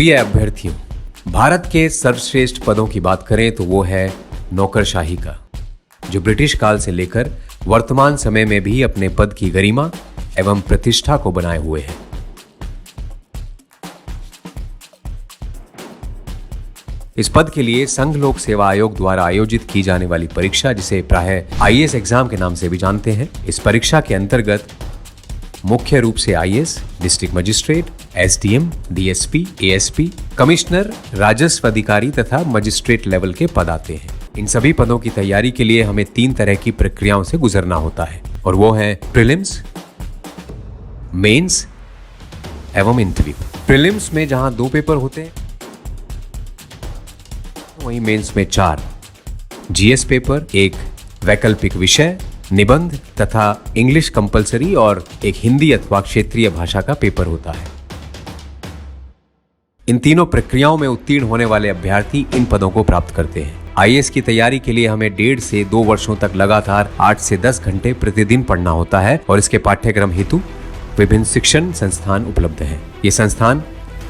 प्रिय अभ्यर्थियों, भारत के सर्वश्रेष्ठ पदों की बात करें तो वो है नौकरशाही का, जो ब्रिटिश काल से लेकर वर्तमान समय में भी अपने पद की गरिमा एवं प्रतिष्ठा को बनाए हुए है। इस पद के लिए संघ लोक सेवा आयोग द्वारा आयोजित की जाने वाली परीक्षा, जिसे प्रायः आईएएस एग्जाम के नाम से भी जानते हैं, इस परीक्षा के अंतर्गत मुख्य रूप से IAS, district magistrate, SDM, DSP, ASP, commissioner, राजस्व अधिकारी तथा मजिस्ट्रेट लेवल के पद आते हैं। इन सभी पदों की तैयारी के लिए हमें 3 तरह की प्रक्रियाओं से गुजरना होता है, और वो है प्रीलिम्स, मेंस एवं इंटरव्यू। प्रीलिम्स में जहां 2 पेपर होते हैं, वहीं मेंस में 4 जीएस पेपर, एक वैकल्पिक विषय, निबंध तथा इंग्लिश कंपलसरी और एक हिंदी अथवा क्षेत्रीय भाषा का पेपर होता है। इन तीनों प्रक्रियाओं में उत्तीर्ण होने वाले अभ्यर्थी इन पदों को प्राप्त करते हैं। आईएएस की तैयारी के लिए हमें 1.5 से 2 वर्षों तक लगातार 8 से 10 घंटे प्रतिदिन पढ़ना होता है, और इसके पाठ्यक्रम हेतु विभिन्न शिक्षण संस्थान उपलब्ध हैं। ये संस्थान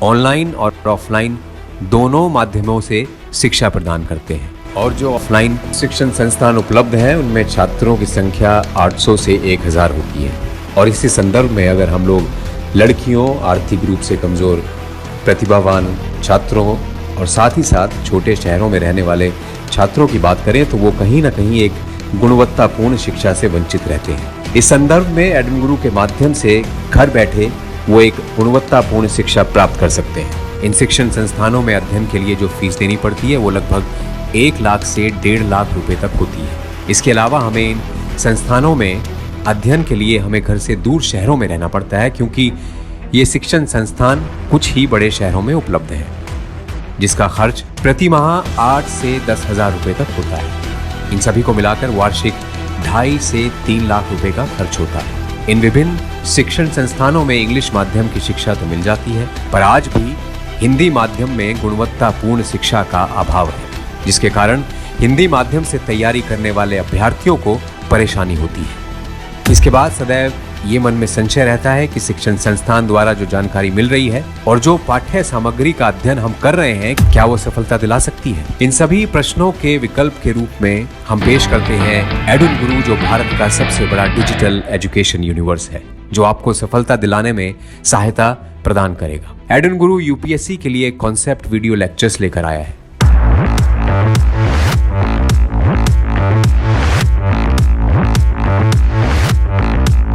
ऑनलाइन और ऑफलाइन दोनों माध्यमों से शिक्षा प्रदान करते हैं, और जो ऑफलाइन शिक्षण संस्थान उपलब्ध हैं उनमें छात्रों की संख्या 800 से 1000 होती है। और इसी संदर्भ में अगर हम लोग लड़कियों, आर्थिक रूप से कमजोर, प्रतिभावान छात्रों और साथ ही साथ छोटे शहरों में रहने वाले छात्रों की बात करें तो वो कहीं ना कहीं एक गुणवत्तापूर्ण शिक्षा से वंचित रहते हैं। इस संदर्भ में एडमिन गुरु के माध्यम से घर बैठे वो एक गुणवत्तापूर्ण शिक्षा प्राप्त कर सकते हैं। इन शिक्षण संस्थानों में अध्ययन के लिए जो फीस देनी पड़ती है वो लगभग 1 लाख से 1.5 लाख रुपए तक होती है। इसके अलावा हमें इन संस्थानों में अध्ययन के लिए हमें घर से दूर शहरों में रहना पड़ता है, क्योंकि ये शिक्षण संस्थान कुछ ही बड़े शहरों में उपलब्ध है, जिसका खर्च प्रति माह 8 से 10 हजार रुपए तक होता है। इन सभी को मिलाकर वार्षिक 2.5 से 3 लाख रुपए का खर्च होता है। इन विभिन्न शिक्षण संस्थानों में इंग्लिश माध्यम की शिक्षा तो मिल जाती है, पर आज भी हिंदी माध्यम में गुणवत्तापूर्ण शिक्षा का अभाव है, जिसके कारण हिंदी माध्यम से तैयारी करने वाले अभ्यर्थियों को परेशानी होती है। इसके बाद सदैव ये मन में संशय रहता है कि शिक्षण संस्थान द्वारा जो जानकारी मिल रही है और जो पाठ्य सामग्री का अध्ययन हम कर रहे हैं, क्या वो सफलता दिला सकती है? इन सभी प्रश्नों के विकल्प के रूप में हम पेश करते हैं एडुन गुरु, जो भारत का सबसे बड़ा डिजिटल एजुकेशन यूनिवर्स है, जो आपको सफलता दिलाने में सहायता प्रदान करेगा। एडुन गुरु यूपीएससी के लिए कॉन्सेप्ट वीडियो लेक्चर्स लेकर आया है।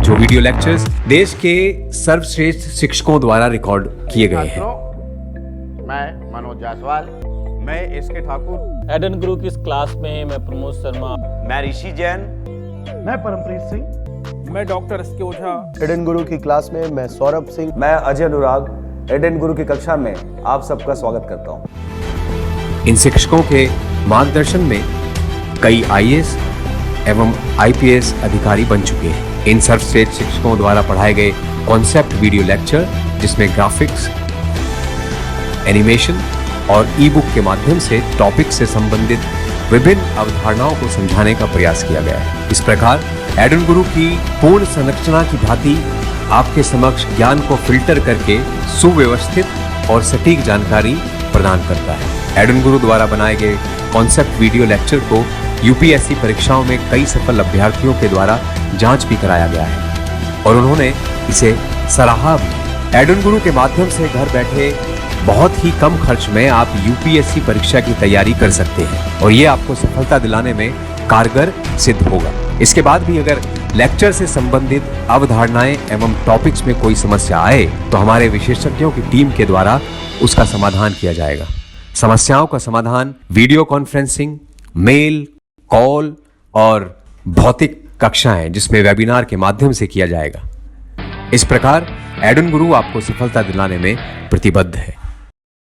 जो वीडियो लेक्चर्स देश के सर्वश्रेष्ठ शिक्षकों द्वारा रिकॉर्ड किए गए हैं। मैं मनोज जायसवाल, मैं एसके ठाकुर, एडन गुरु की इस क्लास में मैं प्रमोद शर्मा, मैं ऋषि जैन, मैं परमप्रीत सिंह, मैं डॉक्टर एसके ओझा। एडन गुरु की क्लास में मैं सौरभ सिंह, मैं अजय अनुराग। एडन गुरु की कक्षा में आप सबका स्वागत करता हूं। इन शिक्षकों के मार्गदर्शन में कई आईएएस एवं आईपीएस अधिकारी बन चुके हैं। इन सर्वश्रेष्ठ शिक्षकों द्वारा पढ़ाए गए कॉन्सेप्ट वीडियो लेक्चर, जिसमें ग्राफिक्स, एनिमेशन और ई बुक के माध्यम से टॉपिक से संबंधित विभिन्न अवधारणाओं को समझाने का प्रयास किया गया है। इस प्रकार एडुन गुरु की पूर्ण संरचना की भांति आपके समक्ष ज्ञान को फिल्टर करके सुव्यवस्थित और सटीक जानकारी प्रदान करता है। एडुन गुरु द्वारा बनाए गए कॉन्सेप्ट वीडियो लेक्चर को यूपीएससी परीक्षाओं में कई सफल अभ्यर्थियों के द्वारा जांच भी कराया गया है, और उन्होंने इसे सराहा भी। एडुन गुरु के माध्यम से घर बैठे बहुत ही कम खर्च में आप यूपीएससी परीक्षा की तैयारी कर सकते हैं, और ये आपको सफलता दिलाने में कारगर सिद्ध होगा। इसके बाद भी अगर लेक्चर से संबंधित अवधारणाएं एवं टॉपिक्स में कोई समस्या आए तो हमारे विशेषज्ञों की टीम के द्वारा उसका समाधान किया जाएगा। समस्याओं का समाधान वीडियो कॉन्फ्रेंसिंग, मेल, कॉल और भौतिक कक्षाएं, जिसमें वेबिनार के माध्यम से किया जाएगा। इस प्रकार एडुन गुरु आपको सफलता दिलाने में प्रतिबद्ध है।